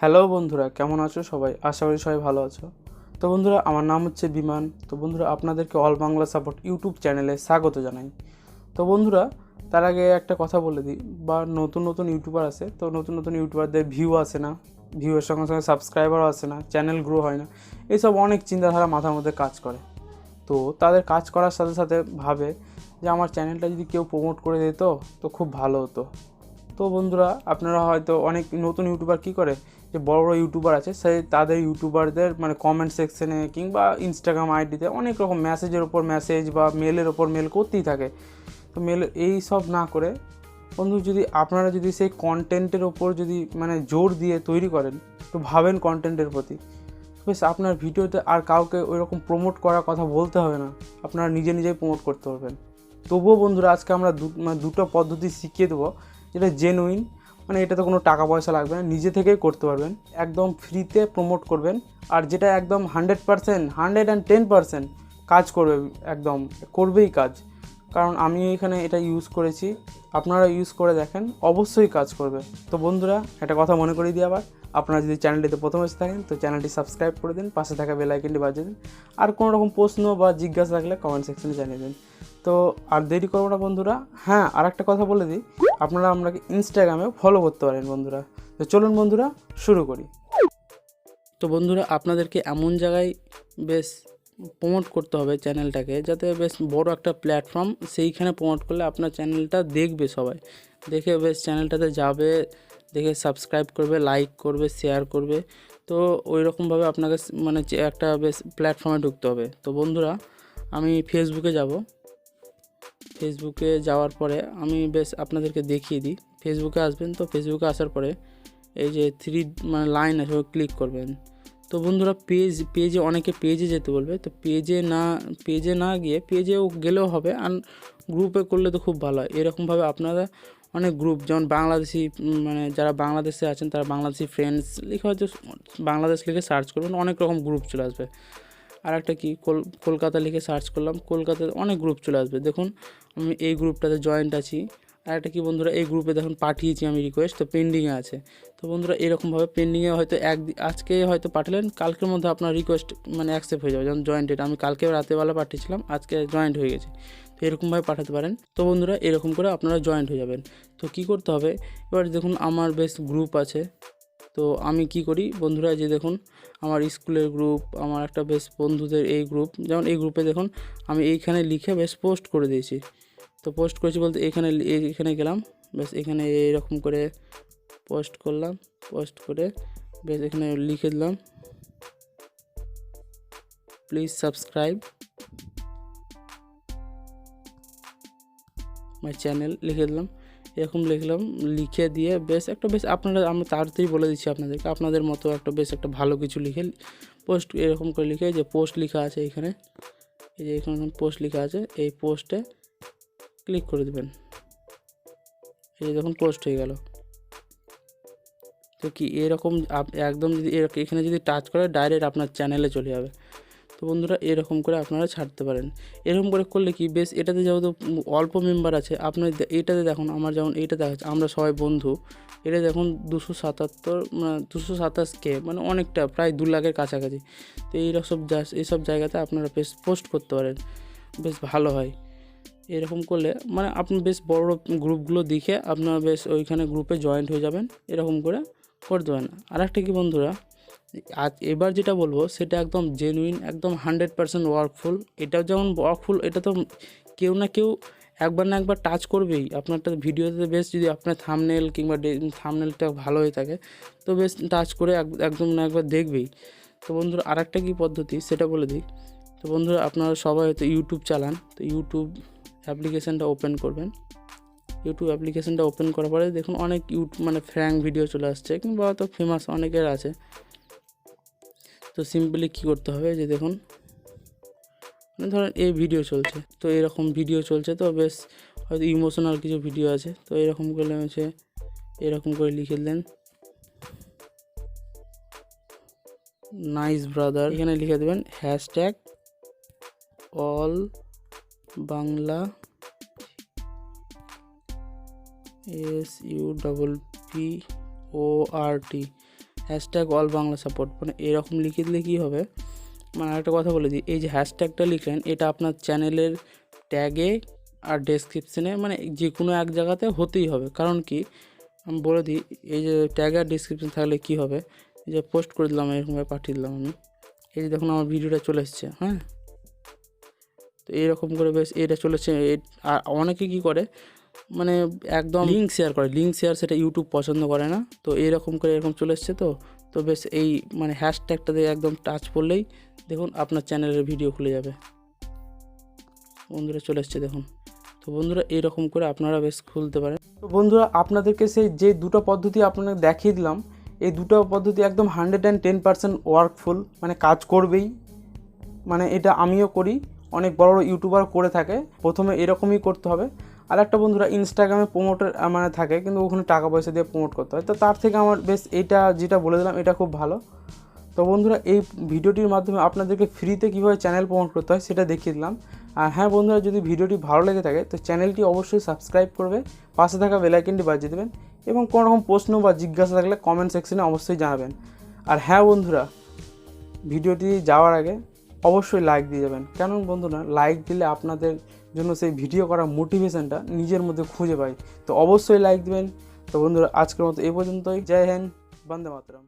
Hello বন্ধুরা, কেমন আছো সবাই? আশা করি সবাই ভালো আছো। তো বন্ধুরা, আমার নাম হচ্ছে বিমান। তো বন্ধুরা, আপনাদেরকে অল বাংলা সাপোর্ট ইউটিউব চ্যানেলে স্বাগত জানাই। তো বন্ধুরা, তার আগে একটা কথা বলে দিই, বা নতুন নতুন ইউটিউবার আছে, তো নতুন নতুন ইউটিউবারদের ভিউ আসে না, ভিউয়ের সঙ্গে সঙ্গে সাবস্ক্রাইবারও আসে না, চ্যানেল গ্রো হয় না, এইসব অনেক চিন্তাধারা মাথার মধ্যে কাজ করে। তো তাদের কাজ করার সাথে সাথে ভাবে যে আমার চ্যানেলটা যদি কেউ প্রমোট করে দিত তো খুব ভালো হতো। তো বন্ধুরা, আপনারা হয়তো অনেক নতুন ইউটিউবার কী করে, যে বড় বড় ইউটিউবার আছে সেই তাদের ইউটিউবারদের মানে কমেন্ট সেকশনে কিংবা ইনস্টাগ্রাম আইডিতে অনেক রকম মেসেজের ওপর মেসেজ বা মেলের ওপর মেল করতেই থাকে। তো মেল এই সব না করে বন্ধু, যদি আপনারা যদি সেই কন্টেন্টের ওপর যদি মানে জোর দিয়ে তৈরি করেন, তো ভাবেন কন্টেন্টের প্রতি, বেশ আপনার ভিডিওতে আর কাউকে ওইরকম প্রমোট করার কথা বলতে হবে না, আপনারা নিজে নিজেই প্রমোট করতে পারবেন। তবুও বন্ধুরা, আজকে আমরা দুটো পদ্ধতি শিখিয়ে দেবো, যেটা জেনুইন, মানে এটাতে কোনো টাকা পয়সা লাগবে না, নিজে থেকেই করতে পারবেন, একদম ফ্রিতে প্রমোট করবেন। আর যেটা একদম 100%, 110% কাজ করবে, একদম করবেই কাজ। কারণ আমি এখানে এটা ইউজ করেছি, আপনারা ইউজ করে দেখেন, অবশ্যই কাজ করবে। তো বন্ধুরা, একটা কথা মনে করিয়ে দিই আবার, আপনারা যদি চ্যানেলটিতে প্রথম এসে থাকেন তো চ্যানেলটি সাবস্ক্রাইব করে দিন, পাশে থাকা বেল আইকনটি বাজিয়ে দিন, আর কোনো রকম প্রশ্ন বা জিজ্ঞাসা থাকলে কমেন্ট সেকশনে জানিয়ে দিন। তো আর দেরি করবো না বন্ধুরা। হ্যাঁ, আর একটা কথা বলে দিই, আপনারা আপনাকে ইনস্টাগ্রামেও ফলো করতে পারেন বন্ধুরা। তো চলুন বন্ধুরা, শুরু করি। তো বন্ধুরা, আপনাদেরকে এমন জায়গায় বেশ প্রমোট করতে হবে চ্যানেলটাকে, যাতে বেশ বড় একটা প্ল্যাটফর্ম, সেইখানে প্রমোট করলে আপনার চ্যানেলটা দেখবে সবাই, দেখে বেশ চ্যানেলটাতে যাবে, দেখে সাবস্ক্রাইব করবে, লাইক করবে, শেয়ার করবে। তো ওই রকমভাবে আপনাকে মানে একটা বেশ প্ল্যাটফর্মে ঢুকতে হবে। তো বন্ধুরা, আমি ফেসবুকে যাব। ফেসবুকে যাওয়ার পরে আমি বেশ আপনাদেরকে দেখিয়ে দিই। ফেসবুকে আসবেন, তো ফেসবুকে আসার পরে এই যে থ্রি মানে লাইন আছে, ওই ক্লিক করবেন। তো বন্ধুরা, পেজে অনেকে পেজে যেতে বলবে, তো পেজে না গিয়ে পেজেও গেলেও হবে, আর গ্রুপে করলে তো খুব ভালো হয়। এরকমভাবে আপনারা অনেক গ্রুপ, যেমন বাংলাদেশি, মানে যারা বাংলাদেশে আছেন তারা বাংলাদেশি ফ্রেন্ডস লিখে হয়তো বাংলাদেশ লিখে সার্চ করবেন, অনেক রকম গ্রুপ চলে আসবে। আর একটা কি, কলকাতা লিখে সার্চ করলাম, কলকাতার অনেক গ্রুপ চলে আসবে। দেখুন, আমি এই গ্রুপটাতে জয়েন্ট আছি। আর একটা কি বন্ধুরা, এই গ্রুপে দেখুন পাঠিয়েছি আমি রিকোয়েস্ট, তো পেন্ডিংয়ে আছে। তো বন্ধুরা, এরকমভাবে পেন্ডিংয়ে হয়তো আজকে হয়তো পাঠালেন, কালকের মধ্যে আপনার রিকোয়েস্ট মানে অ্যাকসেপ্ট হয়ে যাবে। যেমন জয়েন্টেড, আমি কালকে রাতেরবেলা পাঠিয়েছিলাম, আজকে জয়েন্ট হয়ে গেছে। তো এরকমভাবে পাঠাতে পারেন। তো বন্ধুরা, এরকম করে আপনারা জয়েন্ট হয়ে যাবেন। তো কী করতে হবে, এবার দেখুন আমার বেশ গ্রুপ আছে। তো আমি কি করি বন্ধুরা, যে দেখুন আমার স্কুলের গ্রুপ, আমার একটা বেশ বন্ধুদের এই গ্রুপ, যেমন এই গ্রুপে দেখুন আমি এইখানে লিখে বেশ পোস্ট করে দিয়েছি। তো পোস্ট করেছি বলতে এখানে গেলাম, বেশ এখানে এরকম করে পোস্ট করলাম, পোস্ট করে বেশ এখানে লিখে দিলাম, প্লিজ সাবস্ক্রাইব মাই চ্যানেল, লিখে দিলাম। এরকম লিখলাম, লিখে দিয়ে বেশ আপনারা, আমি তাড়াতাড়ি বলে দিচ্ছি আপনাদেরকে, আপনাদের মতো বেশ একটা ভালো কিছু লিখে পোস্ট, এরকম করে লিখে, যে পোস্ট লেখা আছে এখানে, এই যে এখানে পোস্ট লেখা আছে, এই পোস্টে ক্লিক করে দেবেন। এই যে দেখুন পোস্ট হয়ে গেল। তো কি এরকম একদম যদি এখানে যদি টাচ করে ডাইরেক্ট আপনার চ্যানেলে চলে যাবে। তো বন্ধুরা, এরকম করে আপনারা ছাড়তে পারেন। এরকম করে করলে কি বেশ, এটাতে যেহেতু অল্প মেম্বার আছে, আপনার এটাতে দেখুন আমার যেমন এইটা দেখাচ্ছে আমরা সবাই বন্ধু, এটা দেখুন 227K, মানে অনেকটা, প্রায় 2 লাখের কাছাকাছি। তো এইসব জায়গাতে আপনারা বেশ পোস্ট করতে পারেন, বেশ ভালো হয়। এরকম করলে মানে আপনি বেশ বড় গ্রুপগুলো দেখে আপনারা বেশ ওইখানে গ্রুপে জয়েন্ট হয়ে যাবেন, এরকম করে করতে পারেন। আর একটা কি বন্ধুরা, এবার যেটা বলবো সেটা একদম জেনুইন, একদম 100% ওয়ার্কফুল। এটাও যেমন ওয়ার্কফুল, এটা তো কেউ না কেউ একবার না একবার টাচ করবেই আপনারটা ভিডিওতে। বেশ যদি আপনার থাম্বনেল কিংবা থাম্বনেলটা ভালো হয়ে থাকে, তো বেশ টাচ করে একদম না একবার দেখবেই। তো বন্ধুরা, আর একটা কী পদ্ধতি সেটা বলে দিই। তো বন্ধুরা, আপনারা সবাই হয়তো ইউটিউব চালান, তো ইউটিউব অ্যাপ্লিকেশানটা ওপেন করবেন। ইউটিউব অ্যাপ্লিকেশানটা ওপেন করার পরে দেখুন অনেক মানে ফ্র্যাঙ্ক ভিডিও চলে আসছে, কিংবা হয়তো ফেমাস অনেকের আছে। তো সিম্পলি কী করতে হবে, যে দেখুন মানে ধরেন এই ভিডিও চলছে, তো এরকম ভিডিও চলছে, তো বেশ হয়তো ইমোশনাল কিছু ভিডিও আছে, তো এরকম করলে হচ্ছে এরকম করে লিখে দিলেন নাইস ব্রাদার, এখানে লিখে দেবেন hashtag all Bangla SUPPORT, hashtag all Bangla support, মানে এরকম লিখে দিলে কী হবে, মানে আরেকটা কথা বলে দিই, এই যে হ্যাশট্যাগটা লিখলেন এটা আপনার চ্যানেলের ট্যাগে আর ডেসক্রিপশনে মানে যে কোনো এক জায়গাতে হতেই হবে। কারণ কি আমি বলে দিই, এই যে ট্যাগ আর ডিসক্রিপশন থাকলে কী হবে, এই যে পোস্ট করে দিলাম, এরকমভাবে পাঠিয়ে দিলাম আমি, এই যে দেখুন আমার ভিডিওটা চলে এসছে। হ্যাঁ, তো এইরকম করে বেশ এটা চলেছে। আর অনেকে কী করে মানে একদম লিঙ্ক শেয়ার করে, লিঙ্ক শেয়ার সেটা ইউটিউব পছন্দ করে না। তো এরকম করে এরকম চলে এসছে। তো বেশ এই মানে হ্যাশট্যাগটা দিয়ে একদম টাচ করলেই দেখুন আপনার চ্যানেলের ভিডিও খুলে যাবে। বন্ধুরা চলে এসছে দেখুন। তো বন্ধুরা এইরকম করে আপনারা বেশ খুলতে পারেন। তো বন্ধুরা আপনাদেরকে সেই যে দুটো পদ্ধতি আপনাদের দেখিয়ে দিলাম, এই দুটো পদ্ধতি একদম 110% ওয়ার্কফুল, মানে কাজ করবেই। মানে এটা আমিও করি, অনেক বড় বড় ইউটিউবার করে থাকে। প্রথমে এরকমই করতে হবে। আর একটা বন্ধুরা ইনস্টাগ্রামে প্রমোটের মানে থাকে, কিন্তু ওখানে টাকা পয়সা দিয়ে প্রমোট করতে হয়। তো তার থেকে আমার বেশ এইটা যেটা বলে দিলাম এটা খুব ভালো। তো বন্ধুরা এই ভিডিওটির মাধ্যমে আপনাদেরকে ফ্রিতে কীভাবে চ্যানেল প্রমোট করতে হয় সেটা দেখিয়ে দিলাম। আর হ্যাঁ বন্ধুরা, যদি ভিডিওটি ভালো লেগে থাকে তো চ্যানেলটি অবশ্যই সাবস্ক্রাইব করবে, পাশে থাকা বেল আইকনটি বাজিয়ে দেবেন এবং কোনো রকম প্রশ্ন বা জিজ্ঞাসা থাকলে কমেন্ট সেকশনে অবশ্যই জানাবেন। আর হ্যাঁ বন্ধুরা, ভিডিওটি যাওয়ার আগে অবশ্যই লাইক দিয়ে যাবেন, কেন বন্ধুরা লাইক দিলে আপনাদের জন্য সেই ভিডিও করার মোটিভেশনটা নিজের মধ্যে খুঁজে পাই। তো অবশ্যই লাইক দিবেন। তো বন্ধুরা আজকের মতো এই পর্যন্তই। জয় হিন্দ, বন্দে মাতরম।